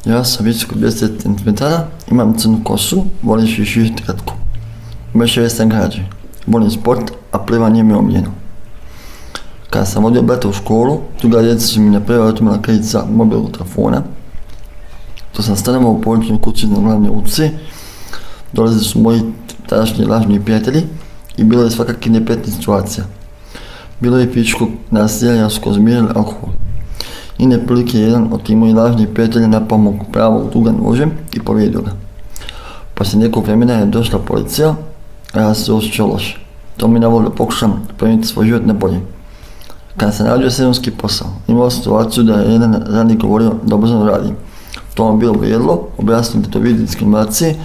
Ja sam visoko 200 cm, imam crnu kosu, volim šišiti kratko. Mešao sam građe, volim sport, a plivanje mi je omiljeno. Kada sam vodio brata u školu, druga djeca su mi napravila otimala kredit za mobilnog telefona. To sam stanovao u porodičnoj kući na glavnoj ulici. Dolazili su moji tadašnji lažni prijatelji i bilo je svakakih neprijatnih situacija. Bilo je fizičkog nasilja, ja su konzumirali alkohol. I neprilike jedan od tih mojih lažnih prijatelja napao mog pravog druga nožem i povrijedio ga. Poslije nekog vremena je došla policija, a ja se osjećao loše. To mi navalo da pokušam promijeniti svoj život na bolje. Kada sam radio sezonski posao, imao situaciju da je jedan radnik govorio da ubrzano radim. To vam bilo vrijedilo, objasnio da to vidi diskriminacije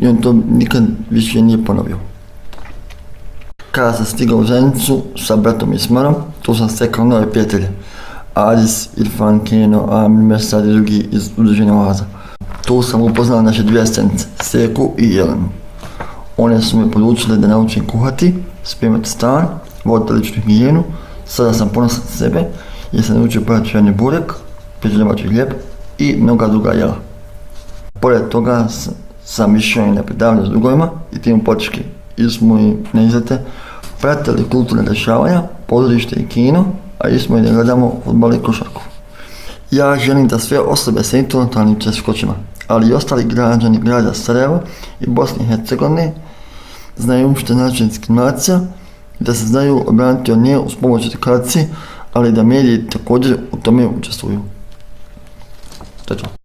i on to nikad više nije ponovio. Kada sam stigao u zajednicu sa bratom Ismarom, tu sam stekao nove prijatelje. Adis, Irfan, Keno, Amir, Mesad i drugi iz udruženja Oaza. Tu sam upoznao naše dvije asistentice, Seku i Jelenu. One su me podučile da naučim kuhati, spremati stan, voditi ličnu higijenu. Sada sam ponosan na sebe jer sam naučio praviti čarni burek, peći domaći hljeb i mnoga druga jela. Pored toga sam išao i na predavanje s drugovima i tim podrške smo i na izlete pratili kulturne dešavanja, pozorište i kino, a ismo i da gledamo fudbal i košarku. Ja želim da sve osobe sa intelektualnim teškoćama, ali i ostali građani grada Sarajeva i Bosne i Hercegovine znaju što znači diskriminacija i da se znaju obraniti od nje uz pomoć edukacije, ali da mediji također u tome učestvuju. To je to.